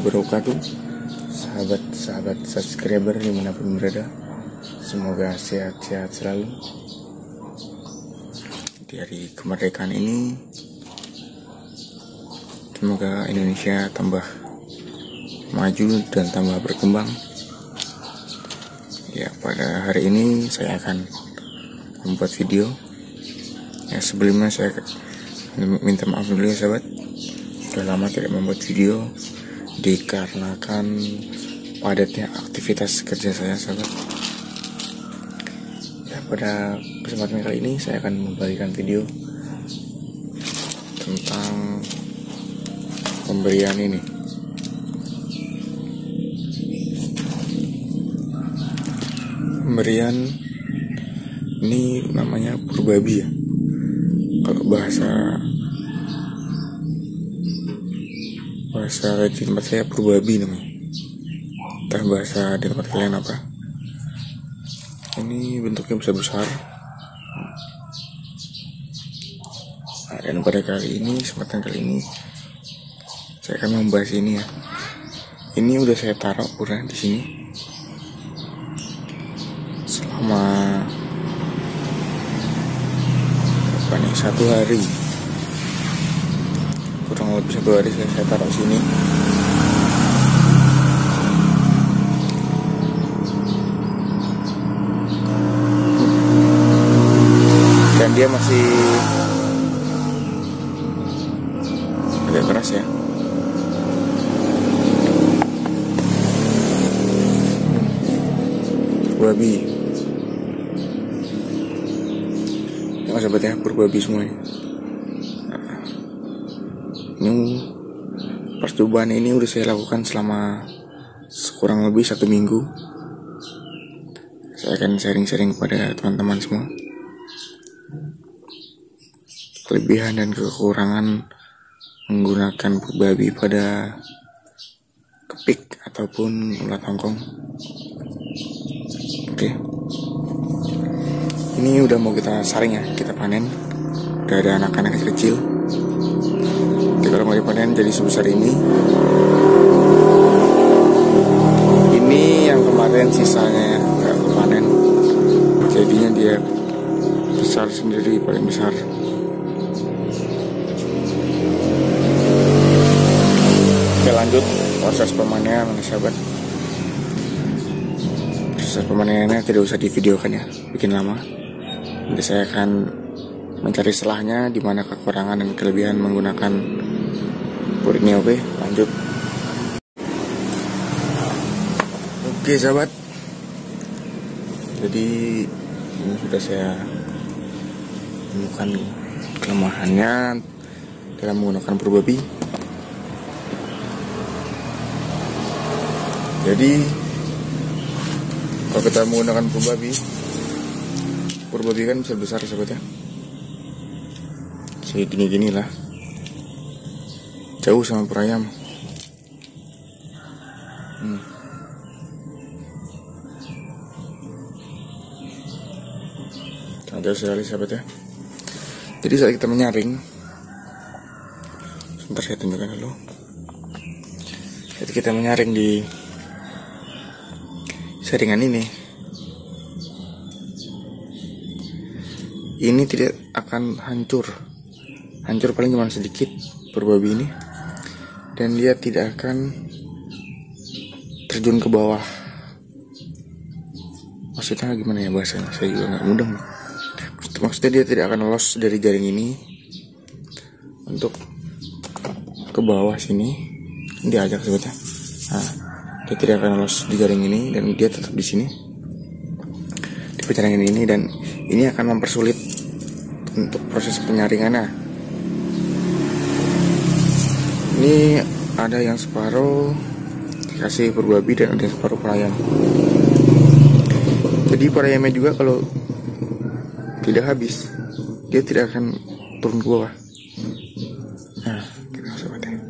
wabarakatuh. Sahabat-sahabat subscriber dimanapun berada, semoga sehat-sehat selalu. Di hari kemerdekaan ini, semoga Indonesia tambah maju dan tambah berkembang. Ya, pada hari ini saya akan membuat video. Ya, sebelumnya saya minta maaf dulu ya sahabat, sudah lama tidak membuat video dikarenakan padatnya aktivitas kerja saya sahabat. Ya, pada kesempatan kali ini saya akan membagikan video tentang pemberian ini. Pemberian ini namanya purbabi ya. Kalau bahasa di tempat saya purbabi namanya. Entah bahasa di tempat kalian apa. Ini bentuknya besar-besar. Nah, dan pada kesempatan kali ini saya akan membahas ini ya. Ini udah saya taruh di sini selama 1 hari, kurang lebih 1 hari saya taruh sini. Dan dia masih agak keras ya. Purbabi. Ya sahabat ya, purbabi semuanya. Nah, ini percobaan ini udah saya lakukan selama kurang lebih 1 minggu. Saya akan sharing-sharing kepada teman-teman semua kelebihan dan kekurangan menggunakan purbabi pada kepik ataupun ulat hongkong. Oke. Ini udah mau kita saring ya, kita panen. Udah ada anak-anak kecil. Jadi kalau mau dipanen jadi sebesar ini. Ini yang kemarin sisanya nggak kepanen. Jadinya dia besar sendiri, paling besar. Oke, lanjut proses pemanenan sahabat. Proses pemanenannya tidak usah divideokan ya, bikin lama. Nanti saya akan mencari celahnya di mana kekurangan dan kelebihan menggunakan pur ini. Oke, lanjut. Oke sahabat, jadi ini sudah saya temukan kelemahannya dalam menggunakan purbabi. Jadi kalau kita menggunakan purbabi kan bisa besar sahabat ya. Jadi gini-gini lah, jauh sama perayam. Jauh sekali sahabat ya. Jadi saat kita menyaring, sebentar saya tunjukkan dulu. Saat kita menyaring di saringan ini tidak akan hancur paling cuma sedikit purbabi ini, dan dia tidak akan terjun ke bawah. Maksudnya gimana ya bahasanya, saya juga nggak mudeng. Maksudnya dia tidak akan lolos dari jaring ini untuk ke bawah sini. Diajak sebetulnya. Nah, dia tidak akan lolos di jaring ini dan dia tetap di sini di penyaringan ini, dan ini akan mempersulit untuk proses penyaringannya. Ini ada yang separuh dikasih purbabi dan ada yang separuh perayam. Jadi perayamnya juga kalau tidak habis, dia tidak akan turun ke bawah. Nah, gitu sobatnya.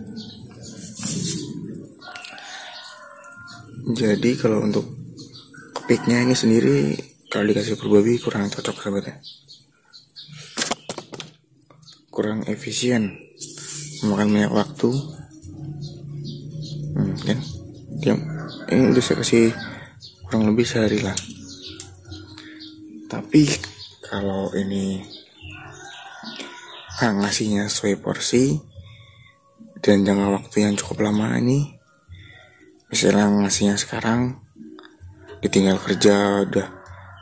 Jadi kalau untuk kepiknya ini sendiri, kalau dikasih purbabi kurang cocok sahabatnya. Kurang efisien, memakan banyak waktu. Kan dia ini udah saya kasih kurang lebih sehari lah. Tapi kalau ini ngasihnya sesuai porsi dan jangka waktu yang cukup lama, ini misalnya ngasihnya sekarang ditinggal kerja udah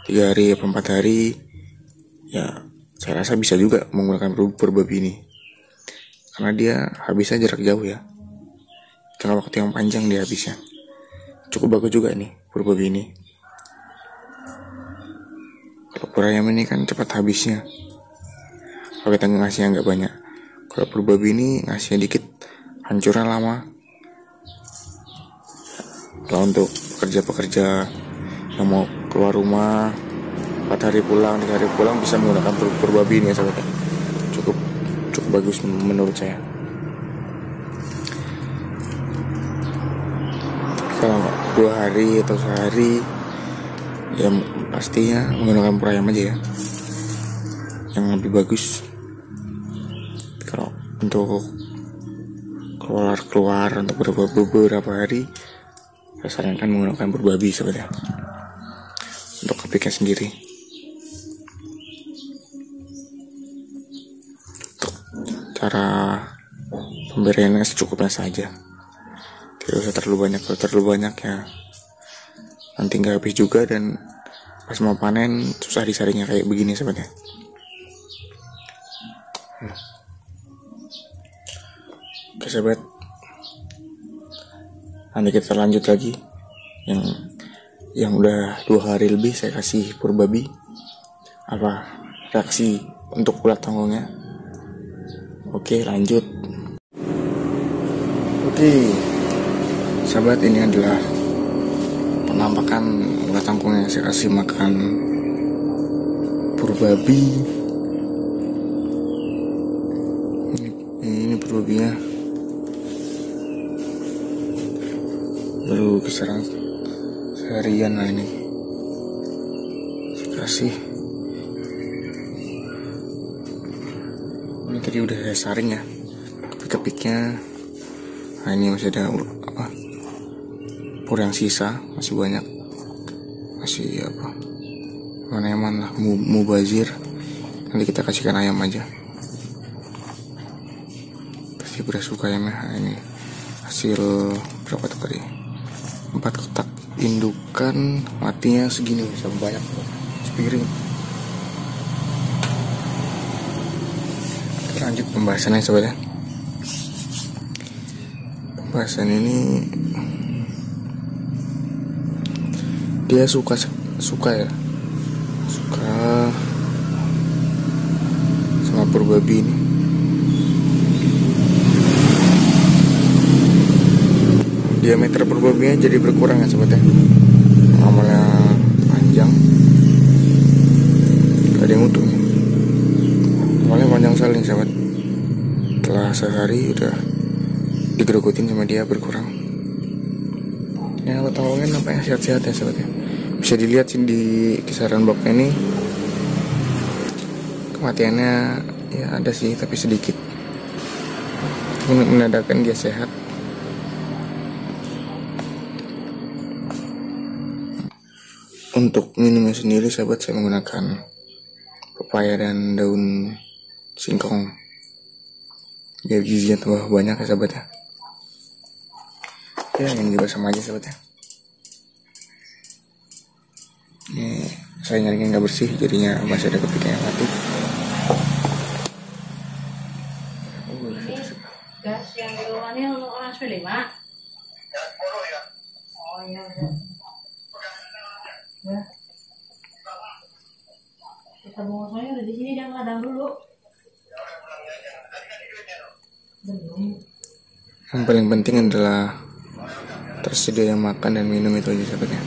3 hari atau 4 hari, ya saya rasa bisa juga menggunakan Purbabi ini karena dia habisnya jarak jauh ya, jangka waktu yang panjang dia habisnya. Cukup bagus juga nih Purbabi ini. Kalau pur ayam ini kan cepat habisnya kalau kita ngasihnya nggak banyak. Kalau Purbabi ini ngasihnya dikit, hancurnya lama. Kalau untuk pekerja-pekerja yang mau keluar rumah 4 hari pulang, 3 hari pulang, bisa menggunakan Purbabi ini ya sahabat. Cukup bagus menurut saya. Kalau 2 hari atau sehari, ya pastinya menggunakan pur ayam aja ya, yang lebih bagus. Kalau untuk keluar untuk beberapa hari, saya sarankan menggunakan Purbabi sebenarnya untuk kepiknya sendiri. Untuk cara pemberiannya secukupnya saja, tidak usah terlalu banyak. Kalau terlalu banyak ya nanti nggak habis juga, dan pas mau panen susah disaringnya kayak begini sebenarnya. Oke sahabat, nanti kita lanjut lagi yang udah 2 hari lebih saya kasih Purbabi, apa reaksi untuk ulat tongkongnya. Oke lanjut. Oke sahabat, ini adalah penampakan ulat tongkong yang saya kasih makan Purbabi. Ini Purbabinya baru kisaran seharian lah ini saya kasih. Ini tadi udah saya saring ya kepiknya. Nah ini masih ada pur yang sisa, masih banyak, masih mana lah, mubazir. Nanti kita kasihkan ayam aja, pasti udah suka ayamnya. Nah, ini hasil berapa tuh tadi, 4 kotak indukan, matinya segini, bisa banyak sepiring. Lanjut pembahasannya sobat ya. Pembahasan ini dia suka ya, suka sama Purbabi ini. Diameter Purbabinya jadi berkurang ya sobat ya, amalnya panjang, gak ada yang utuhnya, amalnya panjang saling sahabat. Setelah sehari udah digerogotin sama dia berkurang. Ya tongkongnya nampaknya sehat-sehat ya sahabat ya. Bisa dilihat sih di kisaran boxnya ini, kematiannya ya ada sih tapi sedikit, menandakan dia sehat. Untuk minumnya sendiri sahabat, saya menggunakan pepaya dan daun singkong biar gizinya tambah banyak ya sahabat ya. Ya ini juga sama aja sahabat ya. Ini saya nyaringnya nggak bersih, jadinya masih ada kepiknya yang mati. Gas yang di rumahnya untuk orang sepele mak. Oh iya udah. Ya. Kita bungkusnya udah di sini, dia ngadang dulu. Belum. Yang paling penting adalah tersedia makan dan minum, itu aja sahabatnya.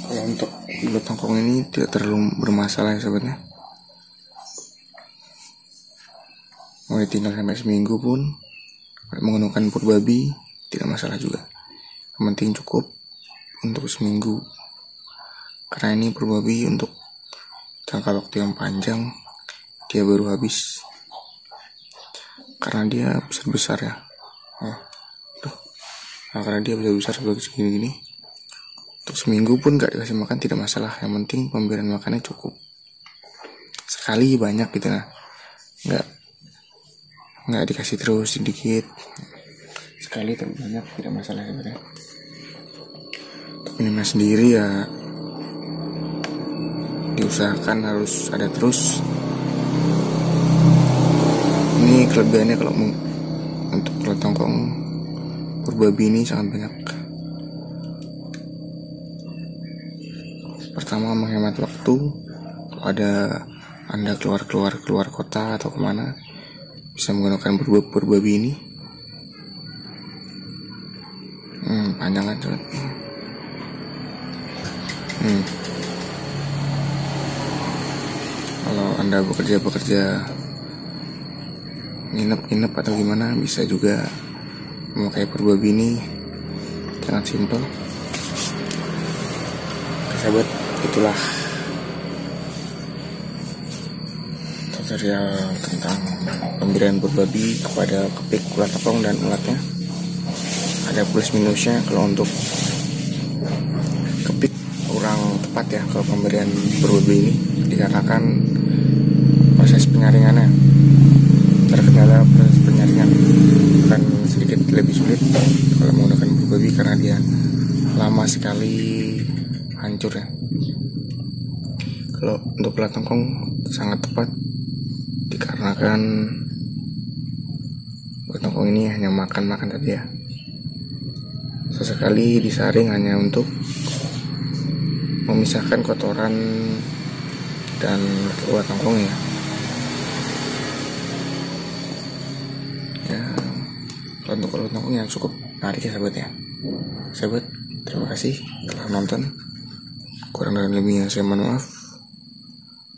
Kalau untuk ulat tongkong ini tidak terlalu bermasalah ya sahabatnya. Mau ditinggal sampai seminggu pun menggunakan Purbabi tidak masalah juga. Yang penting cukup untuk seminggu, karena ini Purbabi untuk jangka waktu yang panjang dia baru habis, karena dia besar ya. Karena dia besar sebagai segini-gini, untuk seminggu pun gak dikasih makan tidak masalah, yang penting pemberian makannya cukup, sekali banyak gitu. Nah, nggak dikasih terus sedikit, sekali tapi banyak tidak masalah sebenarnya. Untuk minumnya sendiri ya diusahakan harus ada terus. Ini kelebihannya kalau untuk telur tongkong berbabi ini sangat banyak. Pertama, menghemat waktu. Kalau Anda keluar kota atau kemana, bisa menggunakan berbabi ini. Panjang kan coba. Kalau Anda bekerja nginep atau gimana, bisa juga memakai berbabi ini. Sangat simpel. Sahabat, itulah tutorial tentang pemberian berbabi kepada kepik, ulat tongkong dan ulatnya. Ada plus minusnya. Kalau untuk kepik kurang tepat ya kalau pemberian berbabi ini, dikarenakan proses penyaringannya terkendala. Proses penyaringan akan sedikit lebih sulit kalau menggunakan berbabi karena dia lama sekali hancur ya. Kalau untuk ulat tongkong sangat tepat, dikarenakan ulat tongkong ini hanya makan tadi ya. Sesekali disaring hanya untuk memisahkan kotoran dan ulat tongkong ya. Kalau untuk ulat tongkong yang cukup menarik ya sahabat ya. Sahabat, terima kasih telah nonton. Kurang dan lebihnya saya mohon maaf.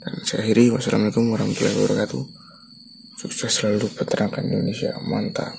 Dan saya akhiri, wassalamualaikum warahmatullahi wabarakatuh. Sukses selalu peternakan Indonesia, mantap.